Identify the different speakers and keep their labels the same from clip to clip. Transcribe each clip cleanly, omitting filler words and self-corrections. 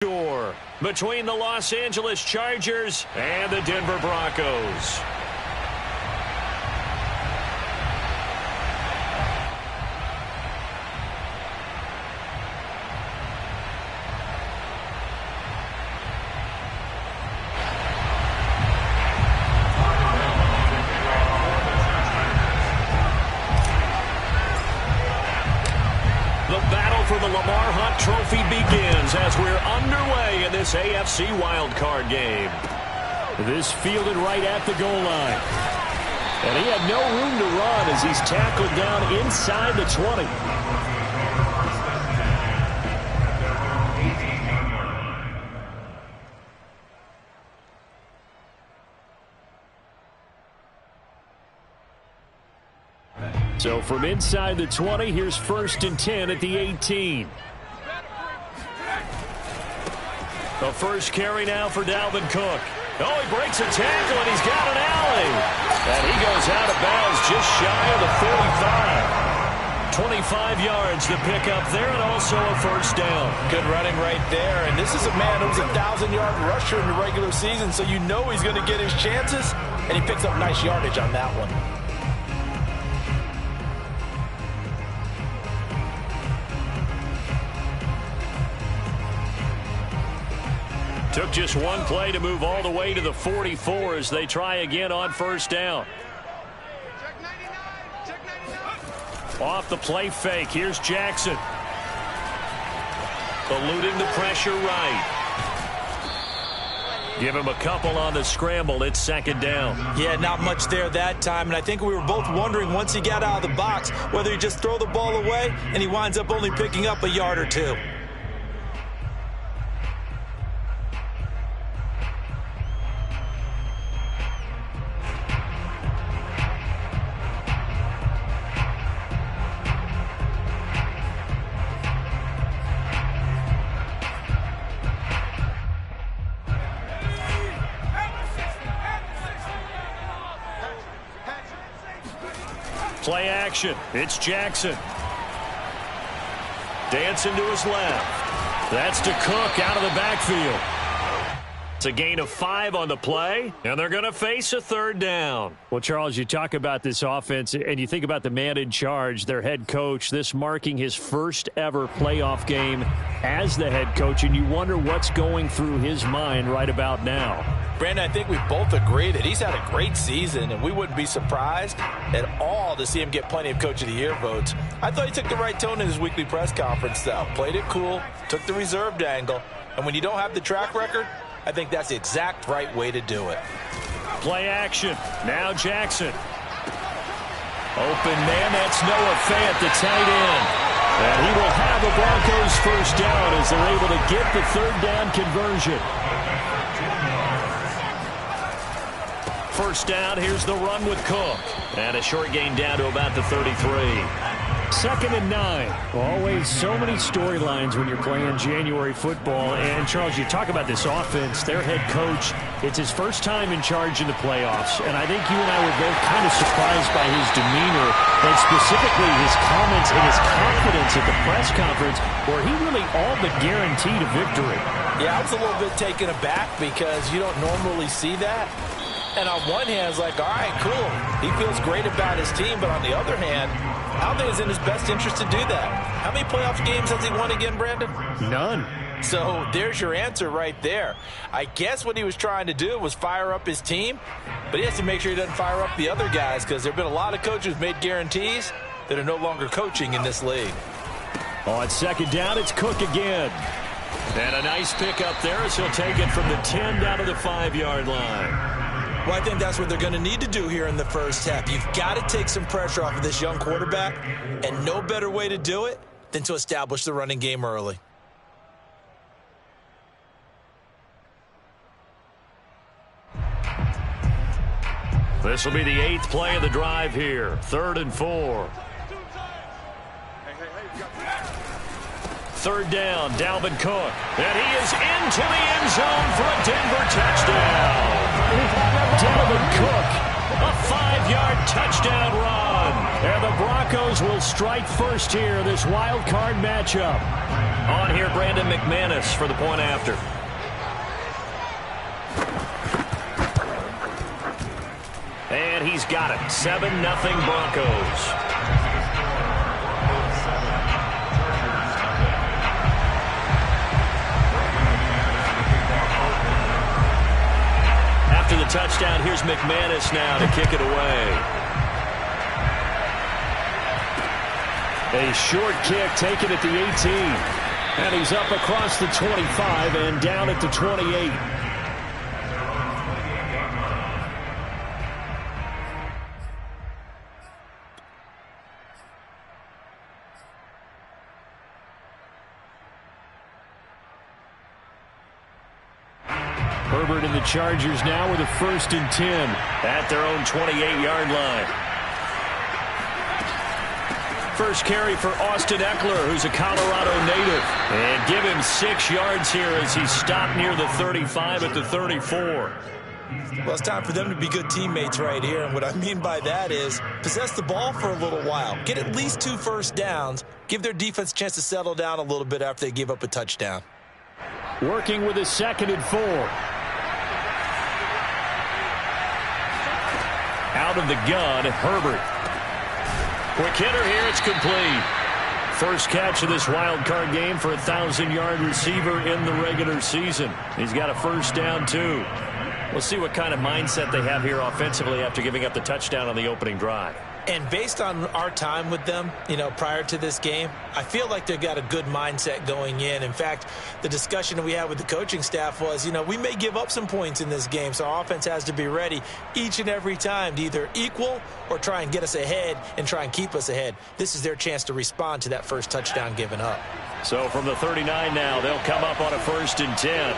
Speaker 1: Between the Los Angeles Chargers and the Denver Broncos. The battle for the Lamar Hunt Trophy begins as we're underway in this AFC wildcard game. This fielded right at the goal line. And he had no room to run as he's tackled down inside the 20. So from inside the 20, here's 1st and 10 at the 18. The first carry now for Dalvin Cook. Oh, he breaks a tackle, and he's got an alley. And he goes out of bounds just shy of the 45. 25 yards to pick up there, and also a first down.
Speaker 2: Good running right there. And this is a man who was a 1,000-yard rusher in the regular season, so you know he's going to get his chances. And he picks up nice yardage on that one.
Speaker 1: Took just one play to move all the way to the 44 as they try again on first down. Off the play fake, here's Jackson. Eluding the pressure right. Give him a couple on the scramble. It's 2nd down.
Speaker 2: Yeah, not much there that time. And I think we were both wondering once he got out of the box whether he just throw the ball away and he winds up only picking up a yard or two.
Speaker 1: Play action. It's Jackson. Dancing to his left. That's to Cook out of the backfield. It's a gain of 5 on the play, and they're going to face a 3rd down. Well, Charles, you talk about this offense, and you think about the man in charge, their head coach, this marking his first ever playoff game as the head coach, and you wonder what's going through his mind right about now.
Speaker 2: Brandon, I think we both agree that he's had a great season, and we wouldn't be surprised at all to see him get plenty of Coach of the Year votes. I thought he took the right tone in his weekly press conference, though. Played it cool, took the reserved angle, and when you don't have the track record, I think that's the exact right way to do it.
Speaker 1: Play action. Now Jackson. Open man, that's Noah Fant, the tight end. And he will have the Broncos first down as they're able to get the 3rd down conversion. First down, here's the run with Cook. And a short gain down to about the 33. 2nd and 9. Always so many storylines when you're playing January football. And, Charles, you talk about this offense, their head coach. It's his first time in charge in the playoffs. And I think you and I were both kind of surprised by his demeanor and specifically his comments and his confidence at the press conference where he really all but guaranteed a victory.
Speaker 2: Yeah, I was a little bit taken aback because you don't normally see that. And on one hand, it's like, all right, cool. He feels great about his team. But on the other hand, I don't think it's in his best interest to do that. How many playoff games has he won again, Brandon?
Speaker 1: None.
Speaker 2: So there's your answer right there. I guess what he was trying to do was fire up his team, but he has to make sure he doesn't fire up the other guys because there have been a lot of coaches who've made guarantees that are no longer coaching in this league.
Speaker 1: On 2nd down, it's Cook again. And a nice pickup there as he'll take it from the 10 down to the 5-yard line.
Speaker 2: Well, I think that's what they're going to need to do here in the first half. You've got to take some pressure off of this young quarterback, and no better way to do it than to establish the running game early.
Speaker 1: This will be the 8th play of the drive here. 3rd and 4. 3rd down, Dalvin Cook. And he is into the end zone for a Denver touchdown. Dalvin Cook, a 5-yard touchdown run. And the Broncos will strike first here, this wild card matchup.
Speaker 3: On here, Brandon McManus for the point after.
Speaker 1: And he's got it. 7-0 Broncos. After the touchdown, here's McManus now to kick it away. A short kick taken at the 18. And he's up across the 25 and down at the 28. Herbert and the Chargers now with a 1st and 10 at their own 28-yard line. First carry for Austin Eckler, who's a Colorado native. And give him 6 yards here as he's stopped near the 35 at the 34.
Speaker 2: Well, it's time for them to be good teammates right here. And what I mean by that is possess the ball for a little while. Get at least 2 first downs. Give their defense a chance to settle down a little bit after they give up a touchdown.
Speaker 1: Working with a 2nd and 4. Out of the gun, Herbert. Quick hitter here, it's complete. First catch of this wild card game for a 1,000-yard receiver in the regular season. He's got a first down, too. We'll see what kind of mindset they have here offensively after giving up the touchdown on the opening drive.
Speaker 2: And based on our time with them, prior to this game, I feel like they've got a good mindset going in. In fact, the discussion that we had with the coaching staff was, we may give up some points in this game, so our offense has to be ready each and every time to either equal or try and get us ahead and try and keep us ahead. This is their chance to respond to that first touchdown given up.
Speaker 1: So from the 39 now, they'll come up on a 1st and 10.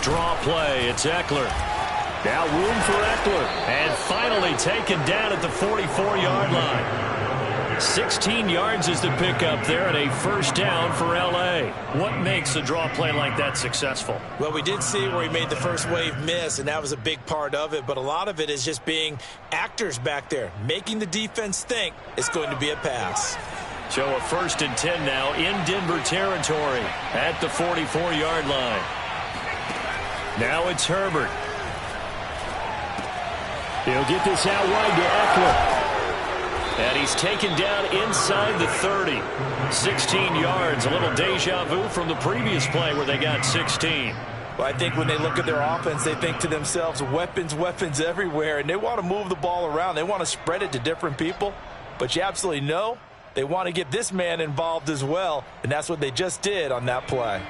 Speaker 1: Draw play, it's Eckler. Now room for Eckler. And finally taken down at the 44-yard line. 16 yards is the pickup there and a first down for L.A. What makes a draw play like that successful?
Speaker 2: Well, we did see where he made the first wave miss, and that was a big part of it. But a lot of it is just being actors back there, making the defense think it's going to be a pass.
Speaker 1: So a 1st and 10 now in Denver territory at the 44-yard line. Now it's Herbert. He'll get this out wide to Eckler. And he's taken down inside the 30. 16 yards, a little deja vu from the previous play where they got 16.
Speaker 2: Well, I think when they look at their offense, they think to themselves, weapons, weapons everywhere, and they want to move the ball around. They want to spread it to different people. But you absolutely know they want to get this man involved as well, and that's what they just did on that play.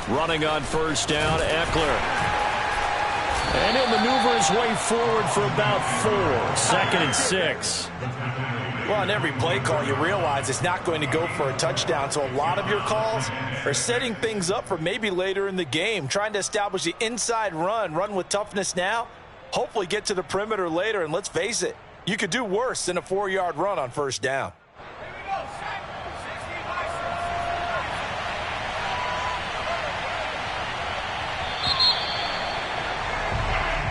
Speaker 1: Running on first down, Eckler. And he'll maneuver his way forward for about 4. 2nd and 6.
Speaker 2: Well, on every play call, you realize it's not going to go for a touchdown. So a lot of your calls are setting things up for maybe later in the game, trying to establish the inside run with toughness now, hopefully get to the perimeter later. And let's face it, you could do worse than a 4-yard run on first down.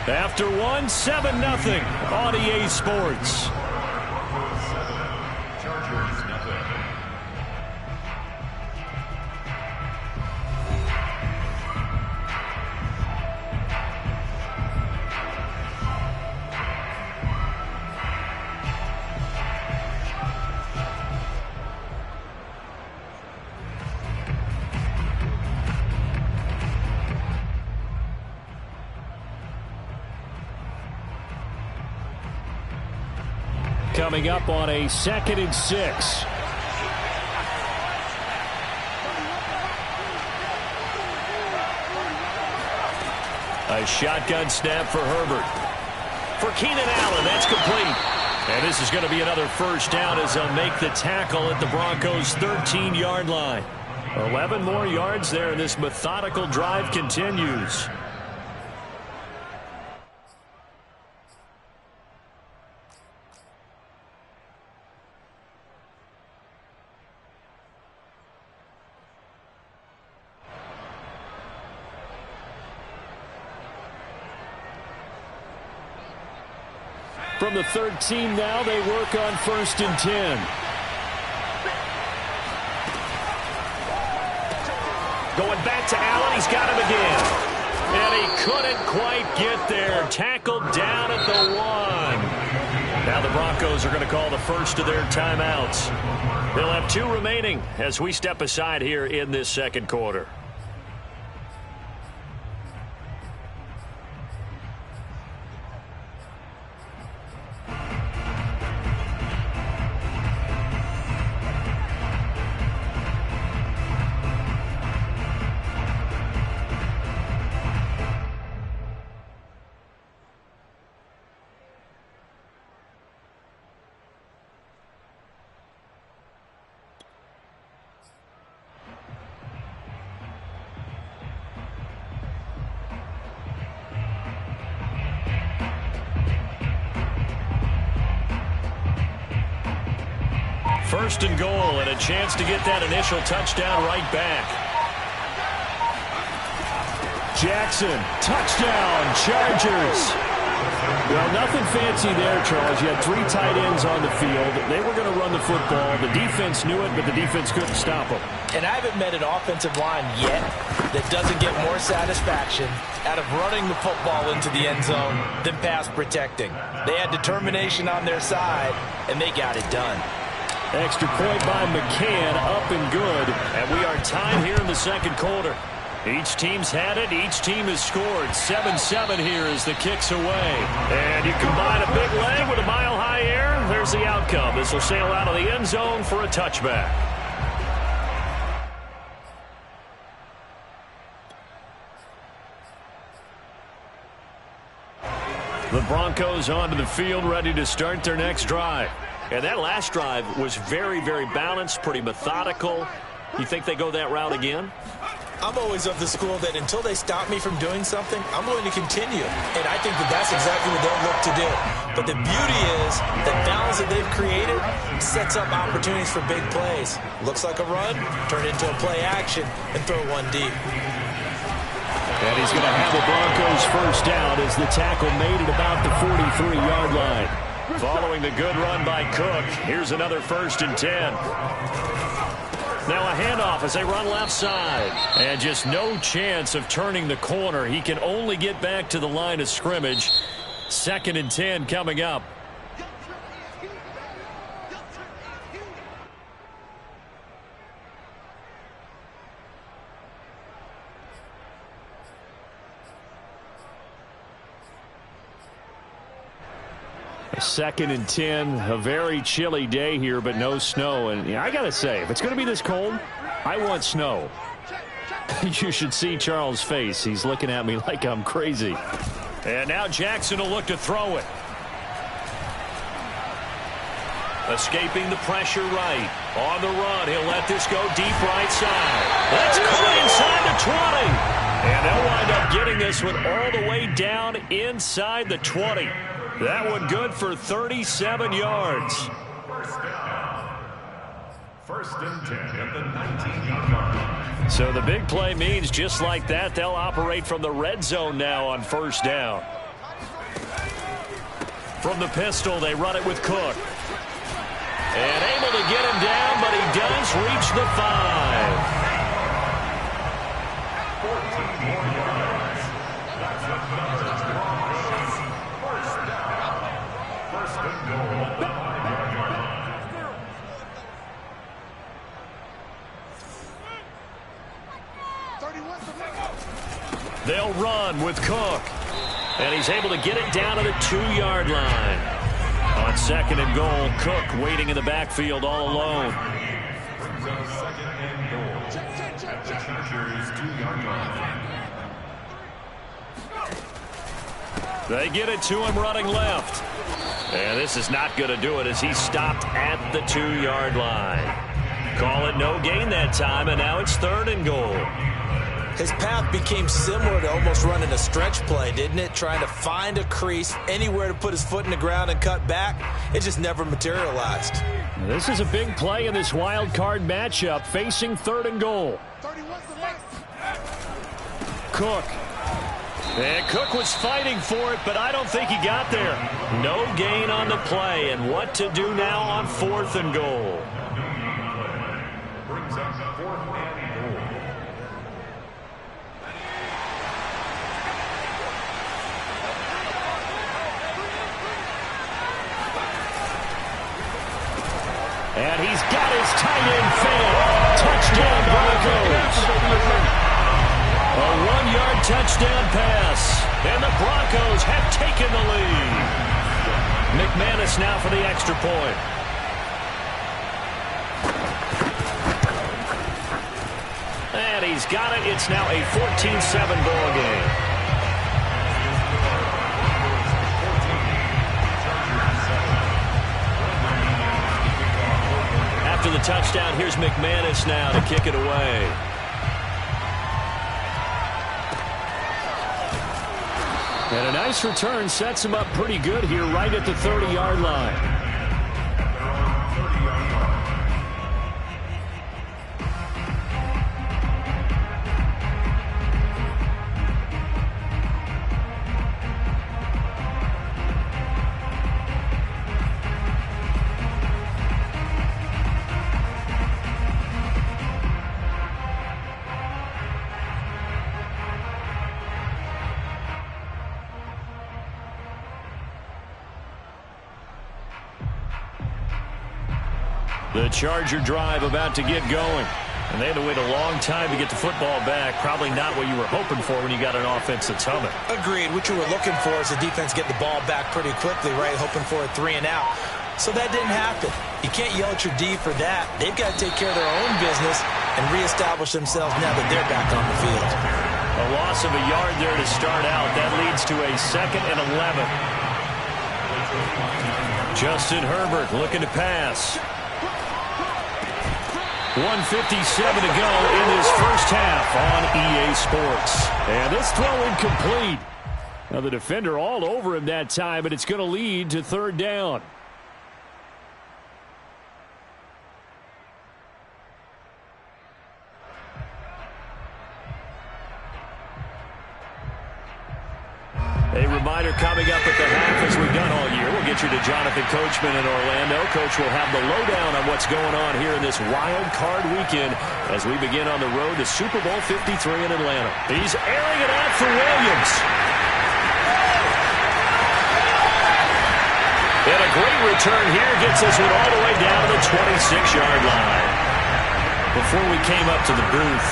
Speaker 1: After 7-0 on EA Sports. Coming up on a 2nd and 6. A shotgun snap for Herbert. For Keenan Allen, that's complete. And this is going to be another first down as they'll make the tackle at the Broncos' 13-yard line. 11 more yards there, and this methodical drive continues. From the 13 now, they work on 1st and 10. Going back to Allen, he's got him again. And he couldn't quite get there. Tackled down at the 1. Now the Broncos are going to call the first of their timeouts. They'll have 2 remaining as we step aside here in this second quarter. First and goal, and a chance to get that initial touchdown right back. Jackson, touchdown, Chargers. Well, nothing fancy there, Charles. You had 3 tight ends on the field. They were going to run the football. The defense knew it, but the defense couldn't stop them.
Speaker 2: And I haven't met an offensive line yet that doesn't get more satisfaction out of running the football into the end zone than pass protecting. They had determination on their side, and they got it done.
Speaker 1: Extra point by McCann, up and good. And we are tied here in the second quarter. Each team's had it. Each team has scored. 7-7 here as the kick's away. And you combine a big leg with a mile-high air. There's the outcome. This will sail out of the end zone for a touchback. The Broncos onto the field, ready to start their next drive. And that last drive was very, very balanced, pretty methodical. You think they go that route again?
Speaker 2: I'm always of the school that until they stop me from doing something, I'm going to continue. And I think that that's exactly what they'll look to do. But the beauty is the balance that they've created sets up opportunities for big plays. Looks like a run, turn it into a play action, and throw one deep.
Speaker 1: And he's going to have the Broncos first down as the tackle made at about the 43-yard line. Following the good run by Cook, here's another 1st and 10. Now a handoff as they run left side. And just no chance of turning the corner. He can only get back to the line of scrimmage. 2nd and 10 coming up. Second and 10, a very chilly day here, but no snow. And I got to say, if it's going to be this cold, I want snow. You should see Charles' face. He's looking at me like I'm crazy. And now Jackson will look to throw it. Escaping the pressure right. On the run, he'll let this go deep right side. That's caught inside the 20. And they'll wind up getting this one all the way down inside the 20. That one good for 37 yards.
Speaker 4: First and 10 at the 19-yard line.
Speaker 1: So the big play means just like that, they'll operate from the red zone now on first down. From the pistol, they run it with Cook. And able to get him down, but he does reach the 5.
Speaker 4: 14 more yards. That's another Broncos first down. First and goal at the 5-yard line.
Speaker 1: They'll run with Cook. And he's able to get it down to the 2-yard line. On 2nd and goal, Cook waiting in the backfield all alone.
Speaker 4: Brings up 2nd and goal at the Chargers' 2-yard line.
Speaker 1: They get it to him running left. And this is not going to do it as he stopped at the 2-yard line. Call it no gain that time, and now it's 3rd and goal.
Speaker 2: His path became similar to almost running a stretch play, didn't it? Trying to find a crease, anywhere to put his foot in the ground and cut back. It just never materialized.
Speaker 1: This is a big play in this wild card matchup, facing 3rd and goal. Cook. And Cook was fighting for it, but I don't think he got there. No gain on the play, and what to do now on 4th and goal.
Speaker 4: Brings up 4th and goal.
Speaker 1: And he's got his tight end fan. Touchdown Broncos. A 1-yard touchdown pass. And the Broncos have taken the lead. McManus now for the extra point. And he's got it. It's now a 14-7 ball game. After the touchdown, here's McManus now to kick it away. And a nice return sets him up pretty good here right at the 30-yard line. The Charger drive about to get going. And they had to wait a long time to get the football back. Probably not what you were hoping for when you got an offense that's humming.
Speaker 2: Agreed. What you were looking for is the defense get the ball back pretty quickly, right? Hoping for a 3 and out. So that didn't happen. You can't yell at your D for that. They've got to take care of their own business and reestablish themselves now that they're back on the field.
Speaker 1: A loss of a yard there to start out. That leads to a 2nd and 11. Justin Herbert looking to pass. 1:57 to go in this first half on EA Sports. And this throw incomplete. Now the defender all over him that time, but it's going to lead to 3rd down. A reminder coming up at the half, as we've done all year. We'll get you to Jonathan Coachman in Orlando. Coach will have the lowdown on what's going on here in this wild card weekend as we begin on the road to Super Bowl 53 in Atlanta. He's airing it out for Williams. And a great return here gets us all the way down to the 26-yard line. Before we came up to the booth,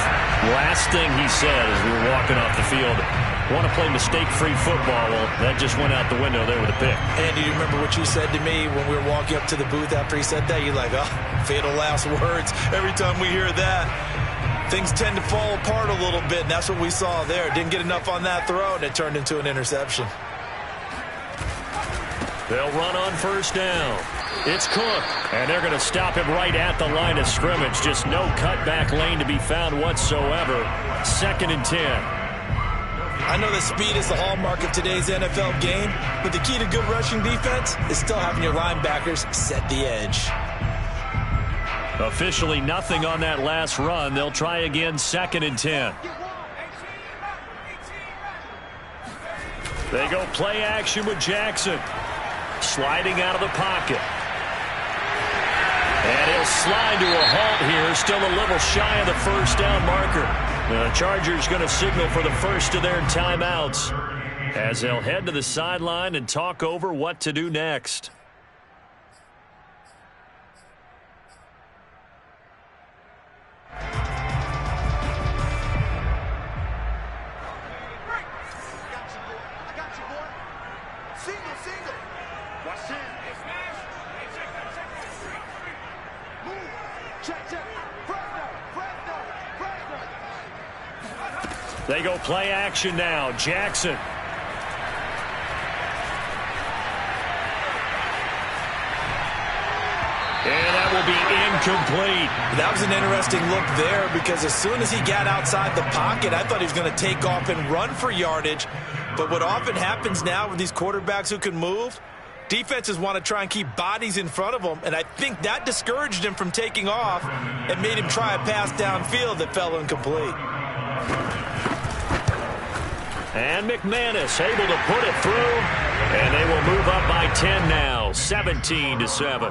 Speaker 1: last thing he said as we were walking off the field, want to play mistake-free football. Well, that just went out the window there with a pick.
Speaker 2: And do you remember what you said to me when we were walking up to the booth after he said that? You're like, oh, fatal last words. Every time we hear that, things tend to fall apart a little bit, and that's what we saw there. Didn't get enough on that throw, and it turned into an interception.
Speaker 1: They'll run on 1st down. It's Cook, and they're going to stop him right at the line of scrimmage. Just no cutback lane to be found whatsoever. 2nd and 10.
Speaker 2: I know that speed is the hallmark of today's NFL game, but the key to good rushing defense is still having your linebackers set the edge.
Speaker 1: Officially nothing on that last run. They'll try again 2nd and 10. They go play action with Jackson. Sliding out of the pocket. And he'll slide to a halt here. Still a little shy of the 1st down marker. The Chargers going to signal for the first of their timeouts as they'll head to the sideline and talk over what to do next. They go play action now. Jackson. And that will be incomplete.
Speaker 2: That was an interesting look there because as soon as he got outside the pocket, I thought he was going to take off and run for yardage. But what often happens now with these quarterbacks who can move, defenses want to try and keep bodies in front of them, and I think that discouraged him from taking off and made him try a pass downfield that fell incomplete.
Speaker 1: And McManus able to put it through, and they will move up by 10 now, 17-7.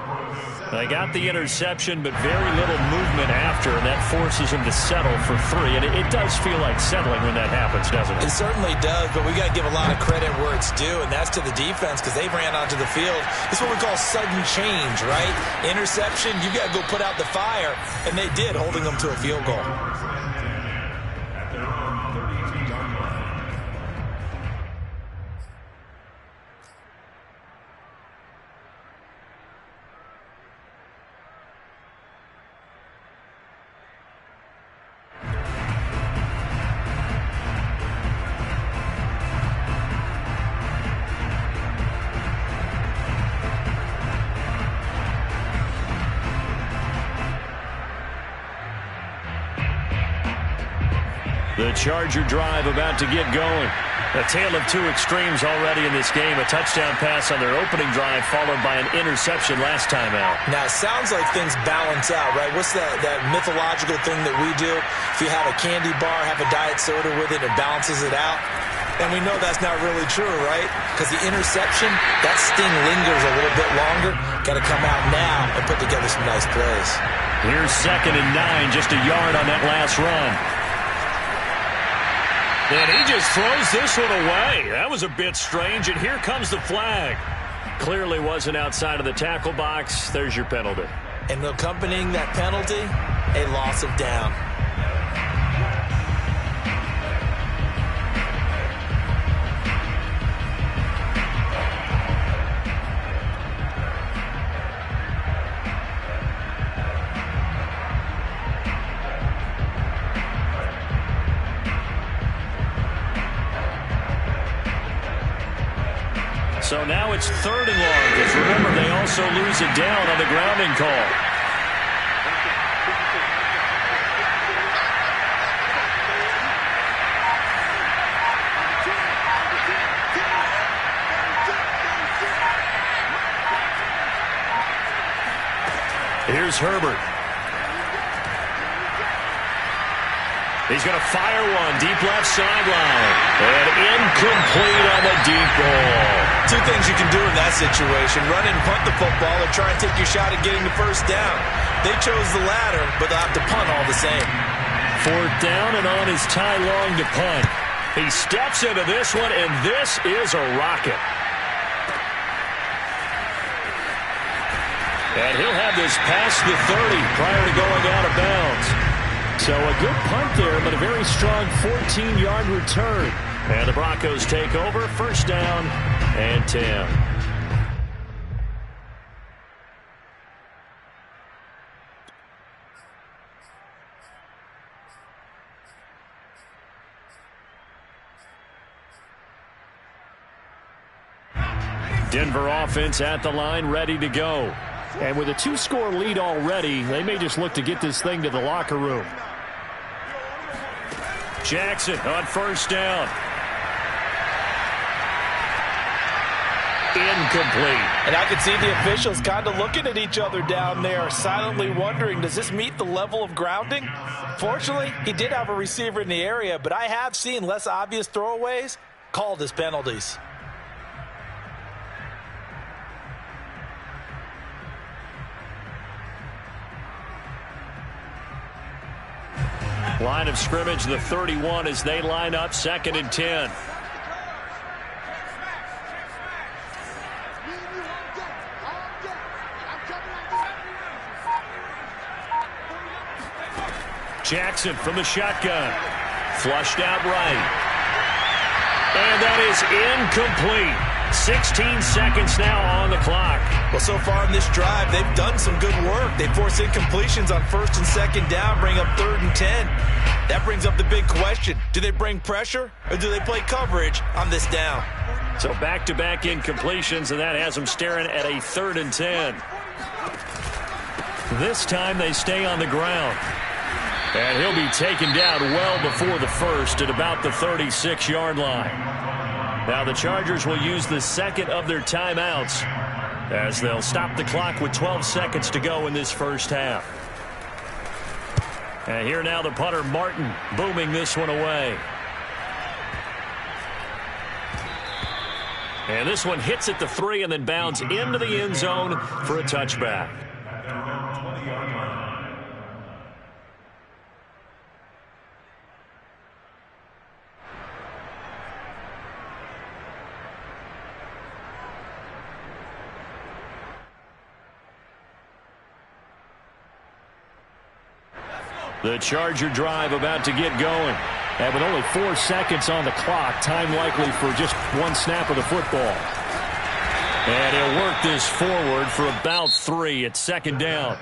Speaker 1: They got the interception, but very little movement after, and that forces him to settle for 3. And it does feel like settling when that happens, doesn't it?
Speaker 2: It certainly does, but we got to give a lot of credit where it's due, and that's to the defense because they ran onto the field. It's what we call sudden change, right? Interception, you got to go put out the fire, and they did, holding them to a field goal.
Speaker 1: The Charger drive about to get going. A tale of two extremes already in this game. A touchdown pass on their opening drive followed by an interception last time out.
Speaker 2: Now, it sounds like things balance out, right? What's that mythological thing that we do? If you have a candy bar, have a diet soda with it, it balances it out. And we know that's not really true, right? Because the interception, that sting lingers a little bit longer. Got to come out now and put together some nice plays.
Speaker 1: Here's 2nd and 9, just a yard on that last run. And he just throws this one away. That was a bit strange, and here comes the flag. Clearly wasn't outside of the tackle box. There's your penalty.
Speaker 2: And accompanying that penalty, a loss of down.
Speaker 1: So now it's 3rd and long, because remember, they also lose it down on the grounding call. Here's Herbert. He's going to fire one deep left sideline. And incomplete on the deep ball.
Speaker 2: Two things you can do in that situation. Run and punt the football or try and take your shot at getting the first down. They chose the latter, but they'll have to punt all the same.
Speaker 1: 4th down and on his tie long to punt. He steps into this one, and this is a rocket. And he'll have this past the 30 prior to going out of bounds. So a good punt there, but a very strong 14-yard return. And the Broncos take over, 1st down and 10. Denver offense at the line, ready to go. And with a 2-score lead already, they may just look to get this thing to the locker room. Jackson on 1st down. Incomplete.
Speaker 2: And I could see the officials kind of looking at each other down there, silently wondering, does this meet the level of grounding? Fortunately, he did have a receiver in the area, but I have seen less obvious throwaways called as penalties.
Speaker 1: Line of scrimmage, the 31 as they line up, 2nd and 10. Jackson from the shotgun. Flushed out right. And that is incomplete. 16 seconds now on the clock.
Speaker 2: Well, so far in this drive, they've done some good work. They force incompletions on 1st and 2nd down, bring up 3rd and 10. That brings up the big question. Do they bring pressure or do they play coverage on this down?
Speaker 1: So back-to-back incompletions, and that has them staring at a 3rd and 10. This time they stay on the ground. And he'll be taken down well before the first at about the 36-yard line. Now the Chargers will use the second of their timeouts as they'll stop the clock with 12 seconds to go in this first half. And here now the punter, Martin, booming this one away. And this one hits at the 3 and then bounds into the end zone for a touchback. The Charger drive about to get going. And with only 4 seconds on the clock, time likely for just one snap of the football. And he'll work this forward for about 3 at second down.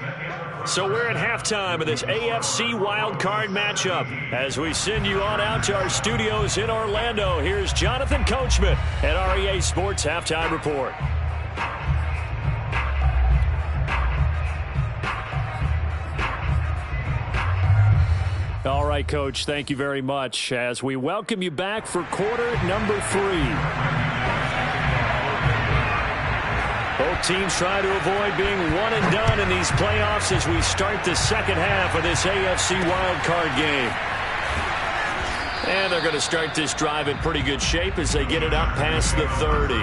Speaker 1: So we're at halftime of this AFC wildcard matchup. As we send you on out to our studios in Orlando, here's Jonathan Coachman at REA Sports Halftime Report. All right, Coach, thank you very much as we welcome you back for quarter number 3. Both teams try to avoid being one and done in these playoffs as we start the second half of this AFC wildcard game. And they're going to start this drive in pretty good shape as they get it up past the 30.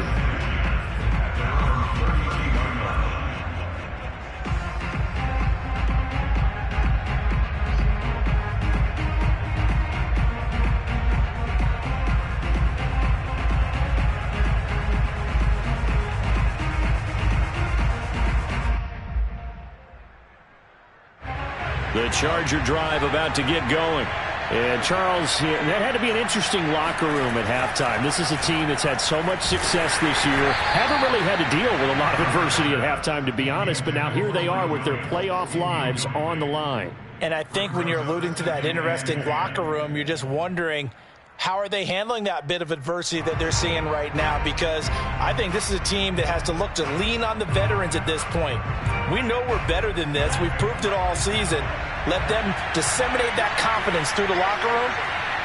Speaker 1: The Charger drive about to get going. And Charles, that had to be an interesting locker room at halftime. This is a team that's had so much success this year. Haven't really had to deal with a lot of adversity at halftime, to be honest. But now here they are with their playoff lives on the line.
Speaker 2: And I think when you're alluding to that interesting locker room, you're just wondering, how are they handling that bit of adversity that they're seeing right now? Because I think this is a team that has to look to lean on the veterans at this point. We know we're better than this. We've proved it all season. Let them disseminate that confidence through the locker room.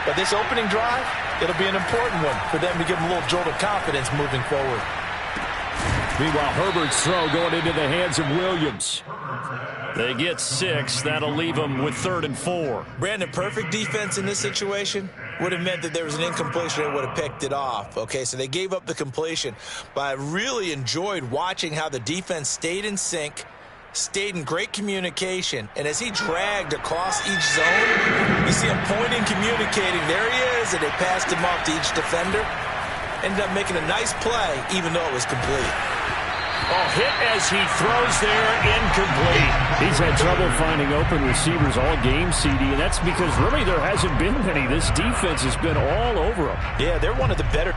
Speaker 2: But this opening drive, it'll be an important one for them to give them a little jolt of confidence moving forward.
Speaker 1: Meanwhile, Herbert's throw going into the hands of Williams. They get 6. That'll leave them with 3rd and 4.
Speaker 2: Brandon, perfect defense in this situation would have meant that there was an incompletion. They would have picked it off. Okay, so they gave up the completion. But I really enjoyed watching how the defense stayed in sync, stayed in great communication. And as he dragged across each zone, you see him pointing, communicating. There he is, and they passed him off to each defender. Ended up making a nice play, even though it was complete.
Speaker 1: Oh, hit as he throws there, incomplete. He's had trouble finding open receivers all game, CD, and that's because really there hasn't been many. This defense has been all over him.
Speaker 2: Yeah, they're one of the better.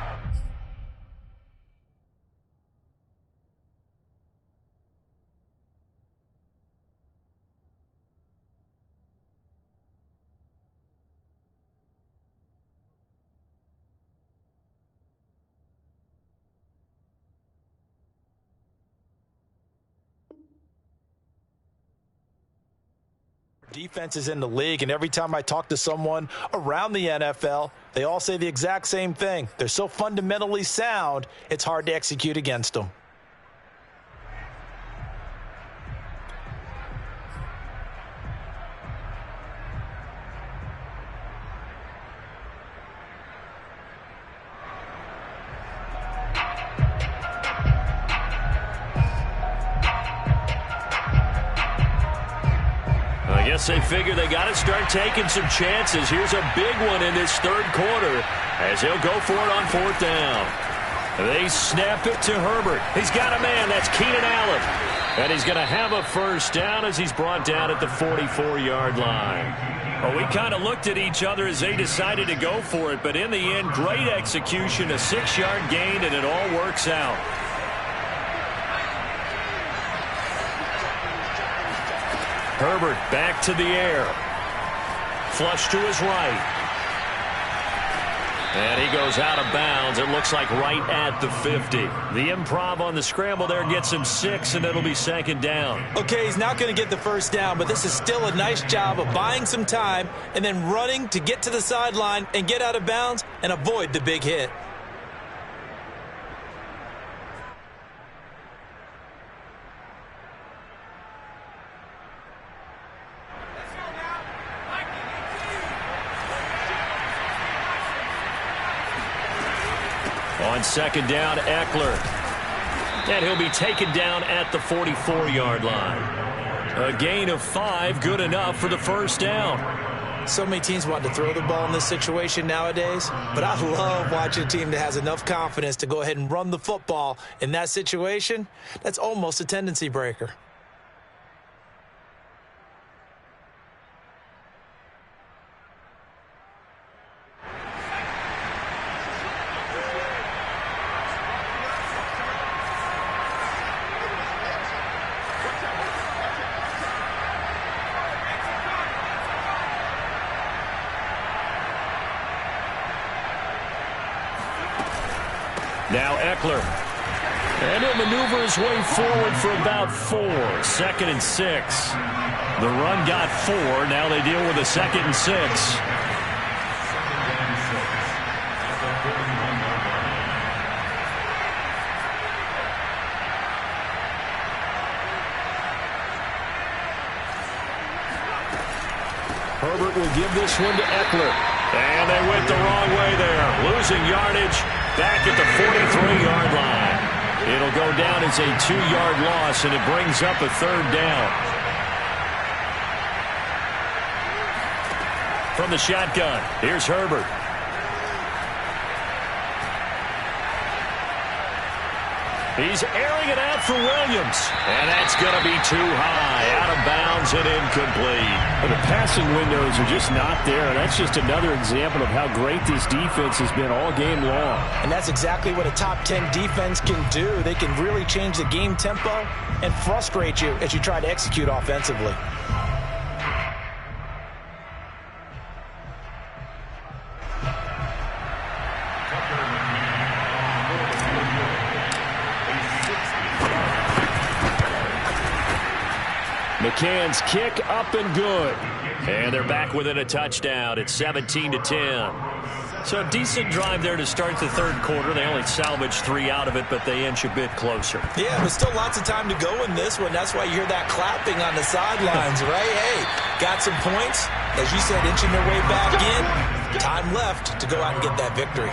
Speaker 2: Defenses in the league, and every time I talk to someone around the NFL, they all say the exact same thing. They're so fundamentally sound, it's hard to execute against them.
Speaker 1: I guess they figure they got to start taking some chances. Here's a big one in this third quarter as he'll go for it on 4th down. They snap it to Herbert. He's got a man. That's Keenan Allen. And he's going to have a first down as he's brought down at the 44-yard line. Well, we kind of looked at each other as they decided to go for it. But in the end, great execution, a 6-yard gain, and it all works out. Herbert back to the air. Flush to his right. And he goes out of bounds. It looks like right at the 50. The improv on the scramble there gets him 6, and it'll be second down.
Speaker 2: Okay, he's not going to get the first down, but this is still a nice job of buying some time and then running to get to the sideline and get out of bounds and avoid the big hit.
Speaker 1: On second down, Eckler. And he'll be taken down at the 44-yard line. A gain of 5, good enough for the first down.
Speaker 2: So many teams want to throw the ball in this situation nowadays, but I love watching a team that has enough confidence to go ahead and run the football in that situation. That's almost a tendency breaker.
Speaker 1: Now Eckler. And he'll maneuver his way forward for about 4. 2nd and 6. The run got 4. Now they deal with a 2nd and 6. Herbert will give this one to Eckler. And they went the wrong way there. Losing yardage back at the 43-yard line. It'll go down as a 2-yard loss, and it brings up a 3rd down. From the shotgun, here's Herbert. He's airing it out for Williams. And that's going to be too high. Out of bounds and incomplete.
Speaker 3: But the passing windows are just not there. That's just another example of how great this defense has been all game long.
Speaker 2: And that's exactly what a top 10 defense can do. They can really change the game tempo and frustrate you as you try to execute offensively.
Speaker 1: McCann's kick up and good. And they're back within a touchdown. It's 17-10. So a decent drive there to start the 3rd quarter. They only salvaged 3 out of it, but they inch a bit closer.
Speaker 2: Yeah, but still lots of time to go in this one. That's why you hear that clapping on the sidelines, right? Hey, got some points. As you said, inching their way back in. Time left to go out and get that victory.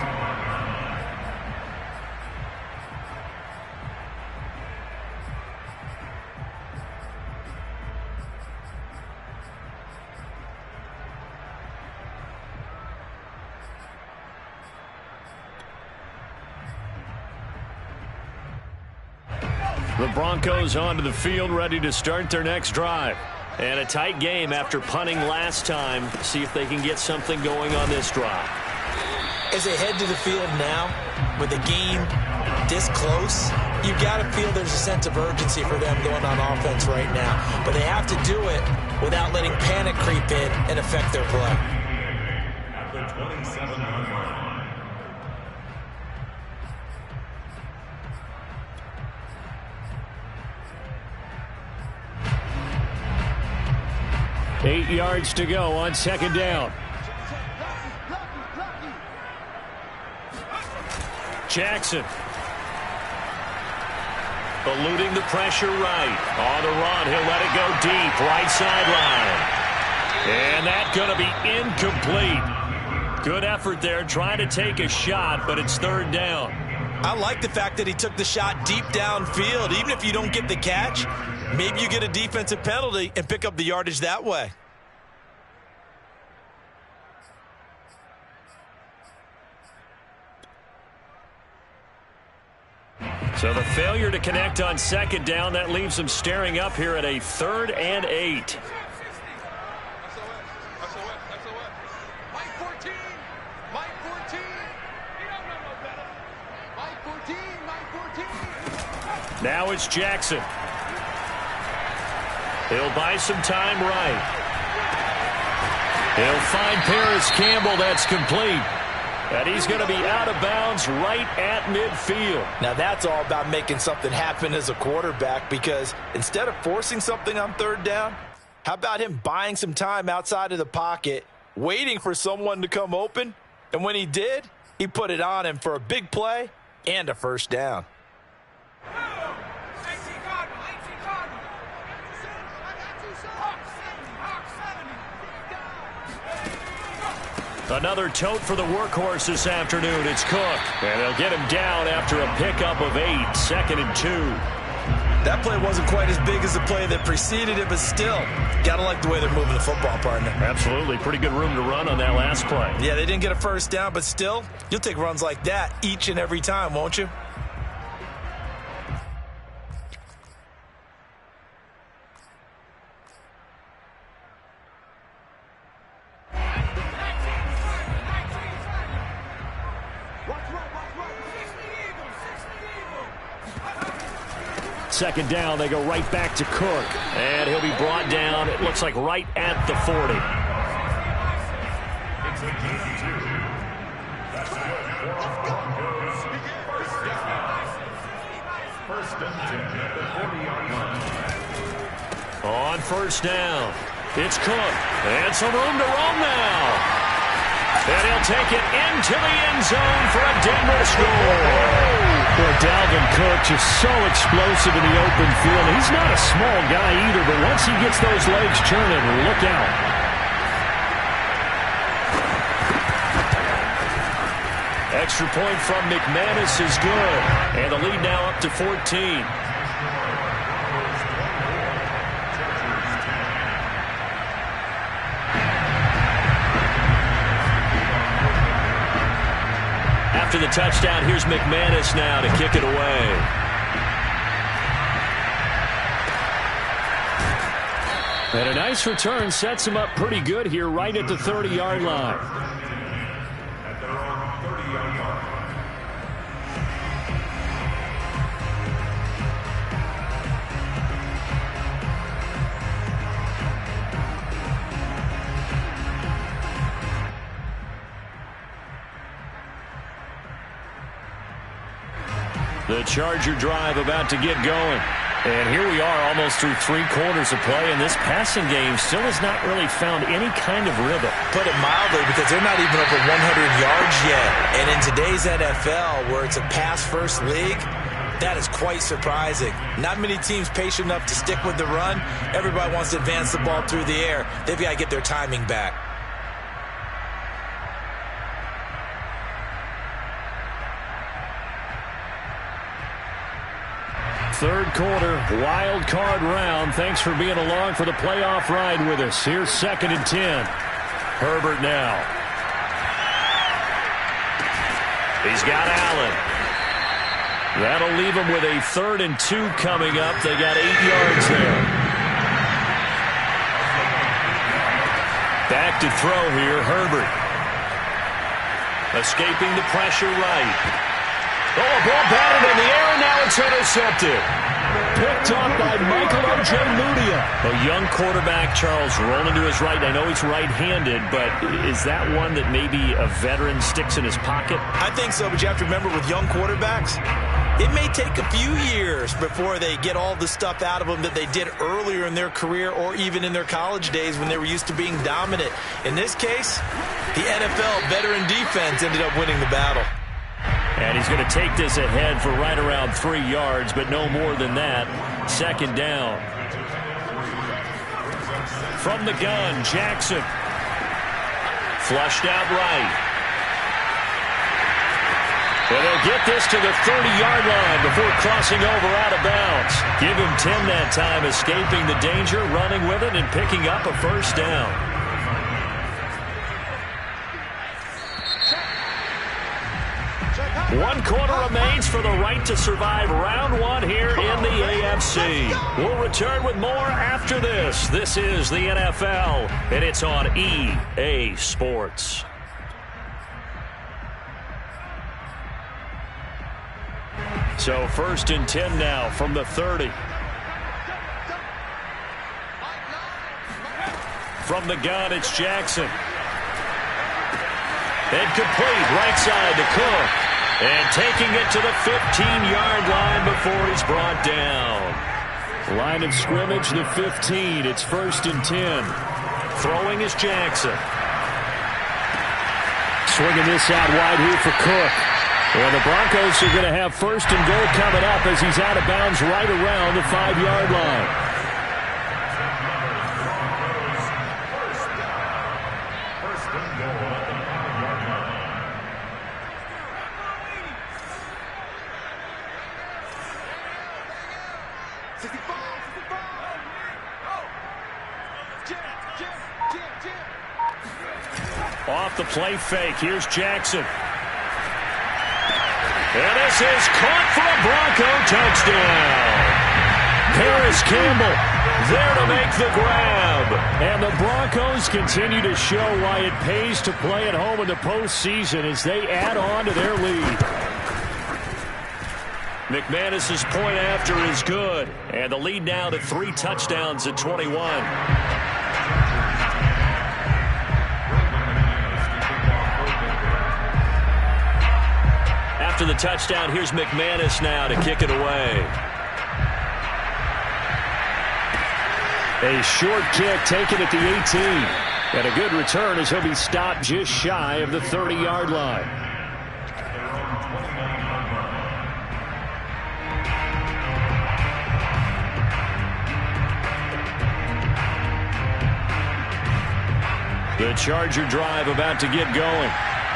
Speaker 1: The Broncos onto the field, ready to start their next drive. And a tight game after punting last time. See if they can get something going on this drive.
Speaker 2: As they head to the field now, with the game this close, you've got to feel there's a sense of urgency for them going on offense right now. But they have to do it without letting panic creep in and affect their play.
Speaker 4: At the 27-yard line.
Speaker 1: 8 yards to go on second down. Jackson. Eluding the pressure right. On the run, he'll let it go deep. Right sideline. And that's going to be incomplete. Good effort there, trying to take a shot, but it's 3rd down.
Speaker 2: I like the fact that he took the shot deep downfield. Even if you don't get the catch, maybe you get a defensive penalty and pick up the yardage that way.
Speaker 1: So the failure to connect on second down, that leaves them staring up here at a 3rd and 8. Now it's Jackson. He'll buy some time right. He'll find Paris Campbell. That's complete. And he's going to be out of bounds right at midfield.
Speaker 2: Now that's all about making something happen as a quarterback, because instead of forcing something on third down, how about him buying some time outside of the pocket, waiting for someone to come open, and when he did, he put it on him for a big play and a first down.
Speaker 1: Another tote for the workhorse this afternoon. It's Cook. And they'll get him down after a pickup of 8, 2nd and 2.
Speaker 2: That play wasn't quite as big as the play that preceded it, but still, got to like the way they're moving the football, partner.
Speaker 1: Absolutely. Pretty good room to run on that last play.
Speaker 2: Yeah, they didn't get a first down, but still, you'll take runs like that each and every time, won't you?
Speaker 1: Second down, they go right back to Cook. And he'll be brought down, it looks like right at the 40.
Speaker 4: It's a gain 2. That's good for Broncos. First and 10 at the 40-yard line.
Speaker 1: On first down, it's Cook. And some room to roam now. And he'll take it into the end zone for a Denver score. Boy, Dalvin Cook just so explosive in the open field. He's not a small guy either, but once he gets those legs churning, look out. Extra point from McManus is good. And the lead now up to 14. After the touchdown, here's McManus now to kick it away. And a nice return sets him up pretty good here right at the 30-yard line.
Speaker 4: At their own 30-yard line.
Speaker 1: The Charger drive about to get going. And here we are almost through 3 quarters of play, and this passing game still has not really found any kind of rhythm.
Speaker 2: Put it mildly, because they're not even over 100 yards yet. And in today's NFL, where it's a pass-first league, that is quite surprising. Not many teams patient enough to stick with the run. Everybody wants to advance the ball through the air. They've got to get their timing back.
Speaker 1: Third quarter, wild card round. Thanks for being along for the playoff ride with us. Here's 2nd and 10. Herbert now. He's got Allen. That'll leave him with a 3rd and 2 coming up. They got 8 yards there. Back to throw here, Herbert. Escaping the pressure right. Oh, a ball batted in the air, and now it's intercepted. Picked off by Michael Ojemudia. A young quarterback, Charles, rolling to his right. I know he's right-handed, but is that one that maybe a veteran sticks in his pocket?
Speaker 2: I think so, but you have to remember with young quarterbacks, it may take a few years before they get all the stuff out of them that they did earlier in their career or even in their college days when they were used to being dominant. In this case, the NFL veteran defense ended up winning the battle.
Speaker 1: And he's going to take this ahead for right around 3 yards, but no more than that. 2nd down. From the gun, Jackson. Flushed out right. And they'll get this to the 30-yard line before crossing over out of bounds. Give him 10 that time, escaping the danger, running with it, and picking up a first down. One quarter remains for the right to survive round 1 here in the AFC. We'll return with more after this. This is the NFL, and it's on EA Sports. So 1st and 10 now from the 30. From the gun, it's Jackson. And complete right side to Cook. And taking it to the 15-yard line before he's brought down.
Speaker 3: Line of scrimmage, the 15. It's 1st and 10.
Speaker 1: Throwing is Jackson.
Speaker 3: Swinging this out wide here for Cook. And the Broncos are going to have 1st and goal coming up as he's out of bounds right around the 5-yard line.
Speaker 1: Off the play fake. Here's Jackson. And this is caught for a Bronco touchdown. Paris Campbell there to make the grab.
Speaker 3: And the Broncos continue to show why it pays to play at home in the postseason as they add on to their lead.
Speaker 1: McManus's point after is good. And the lead now to 3 touchdowns at 21. After the touchdown, here's McManus now to kick it away.
Speaker 3: A short kick taken at the 18. And a good return as he'll be stopped just shy of the 30-yard line. The Charger drive about to get going.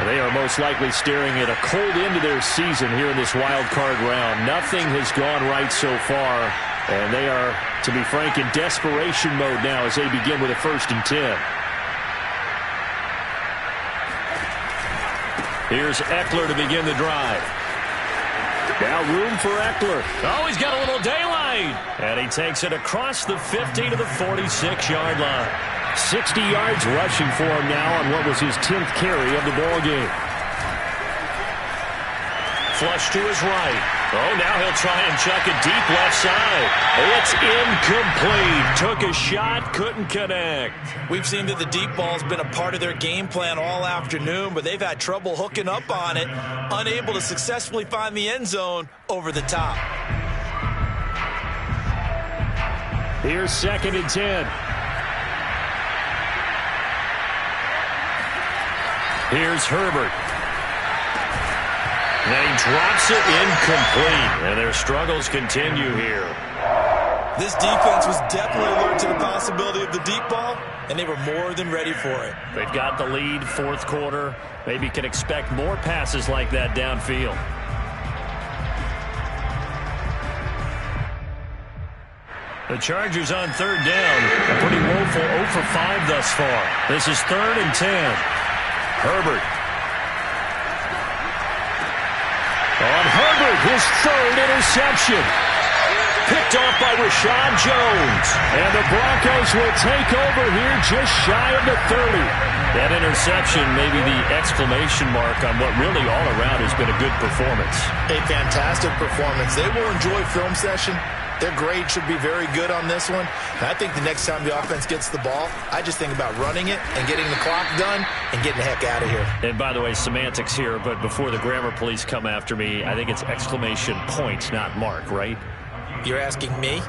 Speaker 3: They are most likely staring at a cold end to their season here in this wild card round. Nothing has gone right so far, and they are, to be frank, in desperation mode now as they begin with a 1st and 10.
Speaker 1: Here's Eckler to begin the drive.
Speaker 3: Now room for Eckler.
Speaker 1: Oh, he's got a little daylight. And he takes it across the 50 to the 46-yard line.
Speaker 3: 60 yards rushing for him now on what was his 10th carry of the ball game.
Speaker 1: Flush to his right. Oh, now he'll try and chuck it deep left side. It's incomplete. Took a shot, couldn't connect.
Speaker 2: We've seen that the deep ball's been a part of their game plan all afternoon, but they've had trouble hooking up on it, unable to successfully find the end zone over the top.
Speaker 3: Here's 2nd and 10.
Speaker 1: Here's Herbert. And he drops it incomplete. And their struggles continue here.
Speaker 2: This defense was definitely alert to the possibility of the deep ball, and they were more than ready for it.
Speaker 1: They've got the lead, 4th quarter. Maybe can expect more passes like that downfield. The Chargers on 3rd down. A pretty woeful 0 for 5 thus far. This is 3rd and 10. Herbert.
Speaker 3: On Herbert, his 3rd interception. Picked off by Rashad Jones. And the Broncos will take over here just shy of the 30.
Speaker 1: That interception may be the exclamation mark on what really all around has been a good performance.
Speaker 2: A fantastic performance. They will enjoy film session. Their grade should be very good on this one. And I think the next time the offense gets the ball, I just think about running it and getting the clock done and getting the heck out of here.
Speaker 1: And by the way, semantics here, but before the grammar police come after me, I think it's exclamation point, not mark, right?
Speaker 2: You're asking me?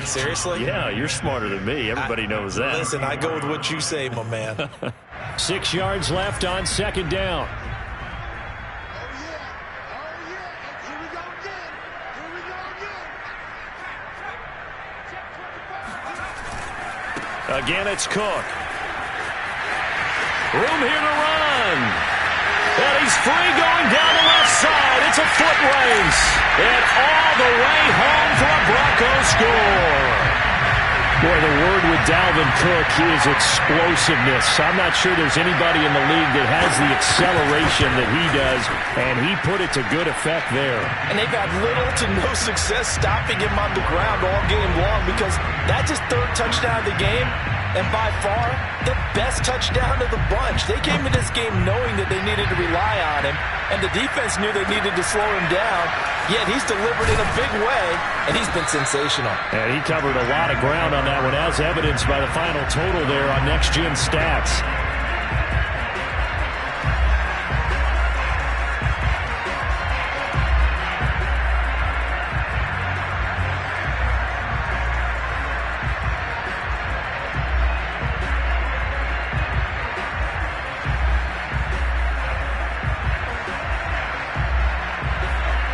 Speaker 2: Seriously?
Speaker 1: Yeah, you're smarter than me. Everybody knows that.
Speaker 2: Listen, I go with what you say, my man.
Speaker 3: 6 yards left on 2nd down.
Speaker 1: Again, it's Cook. Room here to run. And he's free going down the left side. It's a foot race. And all the way home for a Broncos score.
Speaker 3: Boy, the word with Dalvin Cook is explosiveness. I'm not sure there's anybody in the league that has the acceleration that he does, and he put it to good effect there.
Speaker 2: And they've had little to no success stopping him on the ground all game long because that's his 3rd touchdown of the game, and by far the best touchdown of the bunch. They came to this game knowing that they needed to rely on him, and the defense knew they needed to slow him down, yet he's delivered in a big way, and he's been sensational.
Speaker 3: And he covered a lot of ground on that one, as evidenced by the final total there on Next Gen Stats.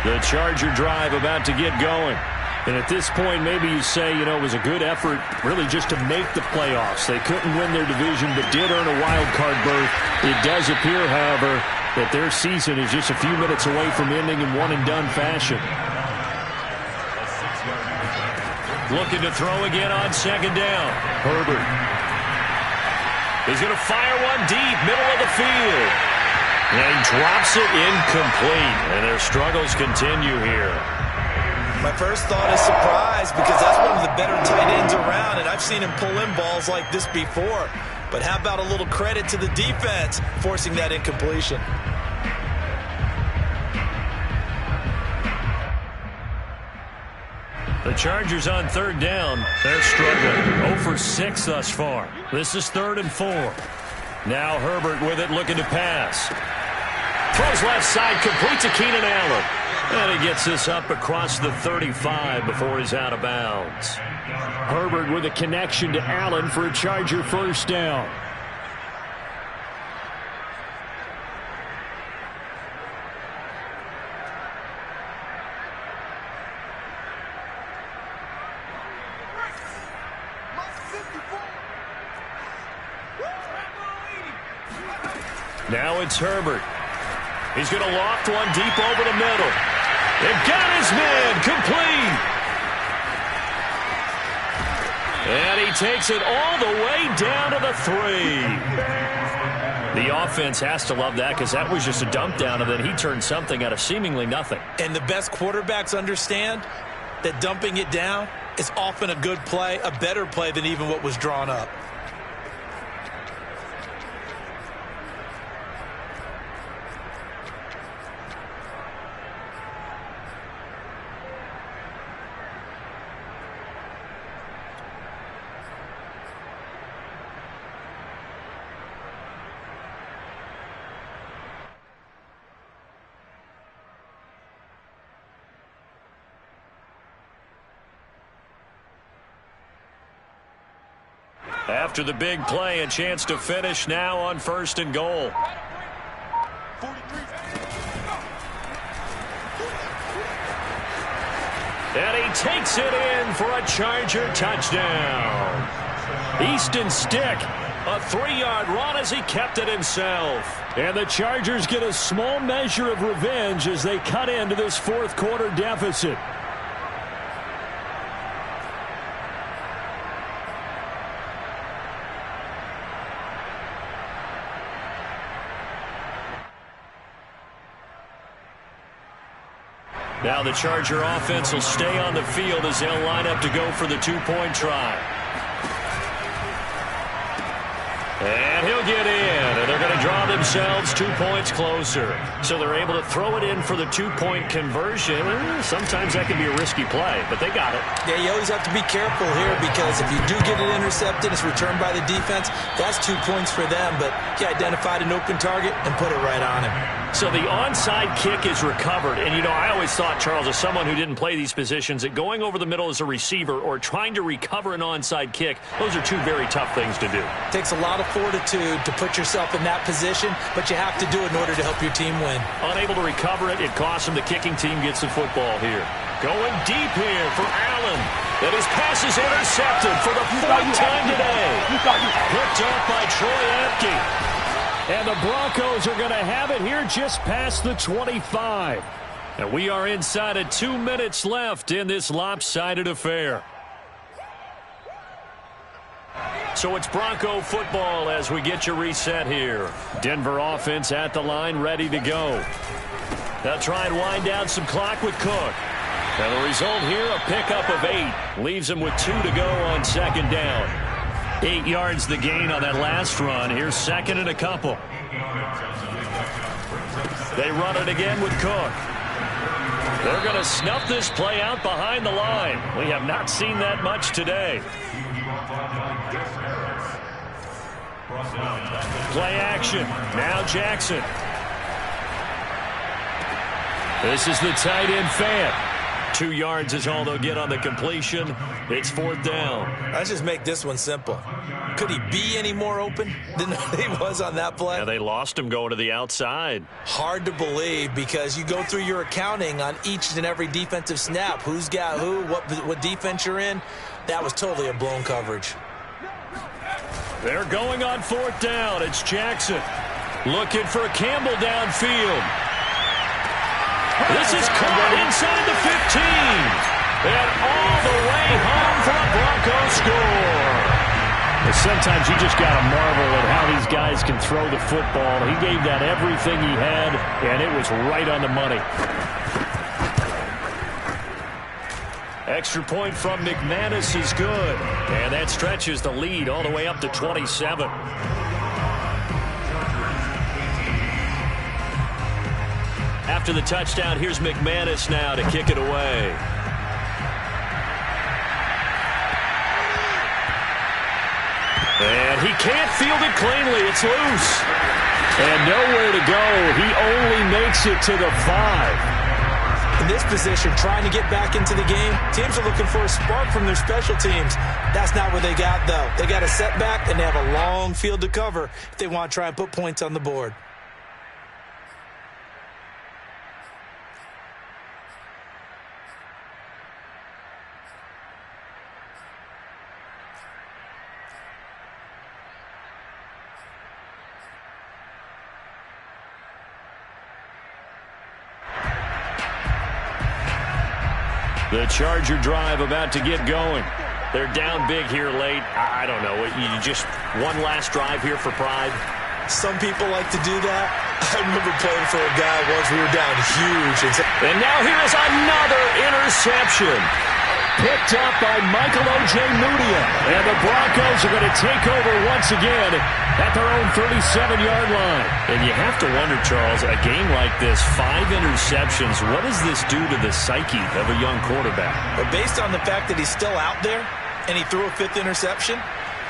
Speaker 3: The Charger drive about to get going.
Speaker 1: And at this point, maybe you say, it was a good effort really just to make the playoffs. They couldn't win their division but did earn a wild card berth. It does appear, however, that their season is just a few minutes away from ending in one-and-done fashion. Looking to throw again on second down. Herbert. He's going to fire one deep, middle of the field. And he drops it incomplete. And their struggles continue here.
Speaker 2: My first thought is surprise because that's one of the better tight ends around, and I've seen him pull in balls like this before. But how about a little credit to the defense forcing that incompletion?
Speaker 1: The Chargers on third down. They're struggling. 0 for 6 thus far. This is 3rd and 4. Now Herbert with it, looking to pass. Throws left side, complete to Keenan Allen. And he gets this up across the 35 before he's out of bounds. Herbert with a connection to Allen for a Charger first down. Now it's Herbert. He's going to loft one deep over the middle. They've got his man complete. And he takes it all the way down to the 3. The offense has to love that because that was just a dump down, and then he turned something out of seemingly nothing.
Speaker 2: And the best quarterbacks understand that dumping it down is often a good play, a better play than even what was drawn up.
Speaker 1: After the big play, a chance to finish now on 1st and goal. And he takes it in for a Charger touchdown. Easton Stick, a 3-yard run as he kept it himself. And the Chargers get a small measure of revenge as they cut into this 4th quarter deficit. Now the Charger offense will stay on the field as they'll line up to go for the 2-point try. And he'll get in, and they're going to draw themselves 2 points closer. So they're able to throw it in for the 2-point conversion. Sometimes that can be a risky play, but they got it.
Speaker 2: Yeah, you always have to be careful here because if you do get it intercepted, it's returned by the defense. That's 2 points for them, but he identified an open target and put it right on him.
Speaker 1: So the onside kick is recovered. And, I always thought, Charles, as someone who didn't play these positions, that going over the middle as a receiver or trying to recover an onside kick, those are 2 very tough things to do.
Speaker 2: It takes a lot of fortitude to put yourself in that position, but you have to do it in order to help your team win.
Speaker 1: Unable to recover it, it costs him. The kicking team gets the football here. Going deep here for Allen. And his pass is intercepted for the 4th time today. Picked up by Troy Apke. And the Broncos are going to have it here just past the 25. And we are inside of 2 minutes left in this lopsided affair. So it's Bronco football as we get you reset here. Denver offense at the line, ready to go. They'll try and wind down some clock with Cook. And the result here, a pickup of 8. Leaves him with 2 to go on second down. 8 yards the gain on that last run. Here's 2nd and a couple. They run it again with Cook. They're going to snuff this play out behind the line. We have not seen that much today. Play action. Now Jackson. This is the tight end Fant. 2 yards is all they'll get on the completion. It's 4th down.
Speaker 2: Let's just make this one simple. Could he be any more open than he was on that play?
Speaker 1: Yeah, they lost him going to the outside.
Speaker 2: Hard to believe because you go through your accounting on each and every defensive snap. Who's got who, what defense you're in. That was totally a blown coverage.
Speaker 1: They're going on 4th down. It's Jackson looking for Campbell downfield. This is caught inside the 15. And all the way home for a Broncos score. Sometimes you just got to marvel at how these guys can throw the football. He gave that everything he had, and it was right on the money. Extra point from McManus is good. And that stretches the lead all the way up to 27. After the touchdown, here's McManus now to kick it away. And he can't field it cleanly. It's loose. And nowhere to go. He only makes it to the 5.
Speaker 2: In this position, trying to get back into the game, teams are looking for a spark from their special teams. That's not what they got, though. They got a setback, and they have a long field to cover if they want to try and put points on the board.
Speaker 1: The Charger drive about to get going. They're down big here late. I don't know. You just one last drive here for pride?
Speaker 2: Some people like to do that. I remember playing for a guy once we were down huge.
Speaker 1: And now here's another interception. Picked up by Michael O.J. Mudia. And the Broncos are going to take over once again at their own 37-yard line. And you have to wonder, Charles, a game like this, 5 interceptions, what does this do to the psyche of a young quarterback?
Speaker 2: But based on the fact that he's still out there and he threw a 5th interception,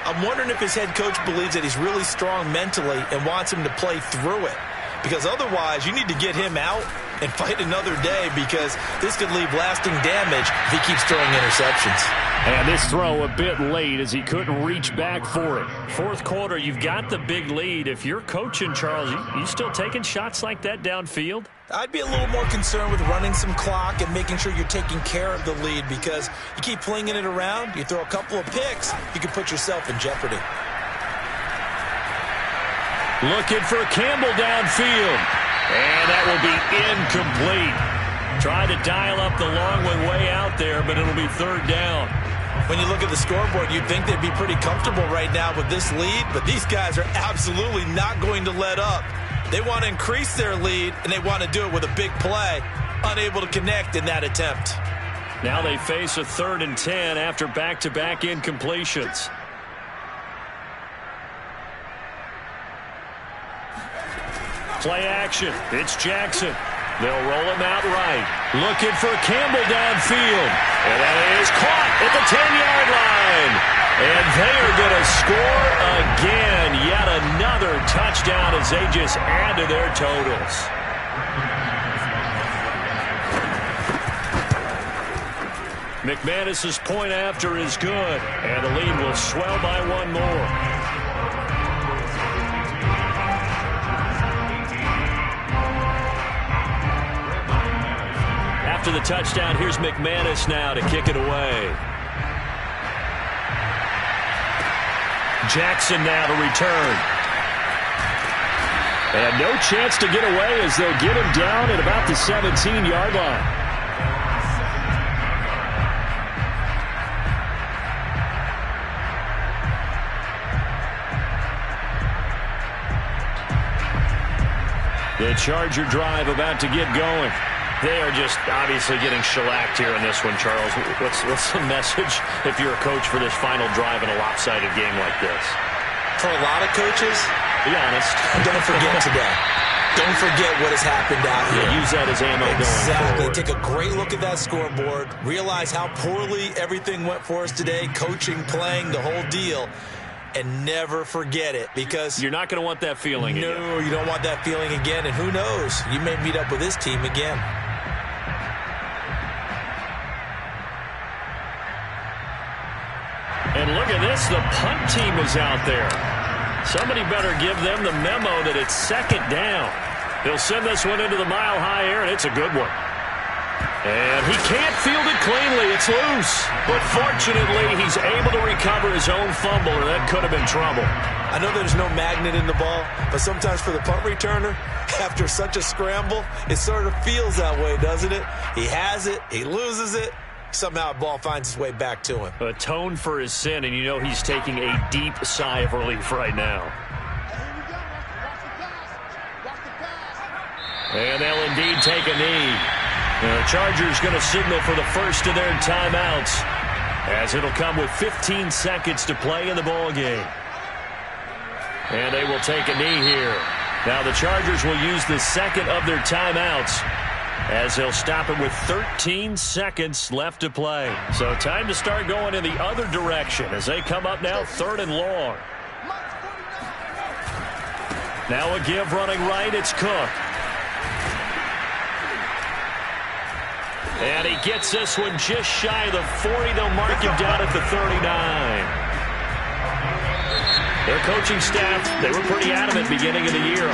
Speaker 2: I'm wondering if his head coach believes that he's really strong mentally and wants him to play through it. Because otherwise, you need to get him out and fight another day because this could leave lasting damage if he keeps throwing interceptions.
Speaker 1: And this throw a bit late as he couldn't reach back for it. 4th quarter, you've got the big lead. If you're coaching, Charles, you still taking shots like that downfield?
Speaker 2: I'd be a little more concerned with running some clock and making sure you're taking care of the lead because you keep flinging it around, you throw a couple of picks, you can put yourself in jeopardy.
Speaker 1: Looking for Campbell downfield. And that will be incomplete. Try to dial up the long one way out there, but it'll be 3rd down.
Speaker 2: When you look at the scoreboard, you'd think they'd be pretty comfortable right now with this lead, but these guys are absolutely not going to let up. They want to increase their lead, and they want to do it with a big play. Unable to connect in that attempt.
Speaker 1: Now they face a 3rd and 10 after back-to-back incompletions. Play action. It's Jackson. They'll roll him out right. Looking for Campbell downfield. And that is caught at the 10-yard line. And they are going to score again. Yet another touchdown as they just add to their totals. McManus's point after is good. And the lead will swell by 1 more. After the touchdown, here's McManus now to kick it away. Jackson now to return. And no chance to get away as they'll get him down at about the 17-yard line. The Charger drive about to get going. They are just obviously getting shellacked here in this one, Charles. What's the message if you're a coach for this final drive in a lopsided game like this?
Speaker 2: For a lot of coaches,
Speaker 1: be honest.
Speaker 2: Don't forget today. Don't forget what has happened out here.
Speaker 1: Yeah, use that as ammo going forward.
Speaker 2: Take a great look at that scoreboard. Realize how poorly everything went for us today. Coaching, playing, the whole deal. And never forget it because
Speaker 1: you're not going to want that feeling again.
Speaker 2: No, you don't want that feeling again. And who knows? You may meet up with this team again.
Speaker 1: And look at this. The punt team is out there. Somebody better give them the memo that it's second down. He'll send this one into the mile-high air, and it's a good one. And he can't field it cleanly. It's loose. But fortunately, he's able to recover his own fumble, or that could have been trouble.
Speaker 2: I know there's no magnet in the ball, but sometimes for the punt returner, after such a scramble, it sort of feels that way, doesn't it? He has it, he loses it, somehow the ball finds its way back to him.
Speaker 1: Atone for his sin, and you know he's taking a deep sigh of relief right now. And they'll indeed take a knee. The Chargers going to signal for the first of their timeouts, as it'll come with 15 seconds to play in the ball game. And they will take a knee here. Now the Chargers will use the second of their timeouts, as they'll stop it with 13 seconds left to play. So time to start going in the other direction as they come up now 3rd and long. Now a give running right. It's Cook. And he gets this one just shy of the 40. They'll mark him down at the 39. Their coaching staff, they were pretty adamant beginning of the year.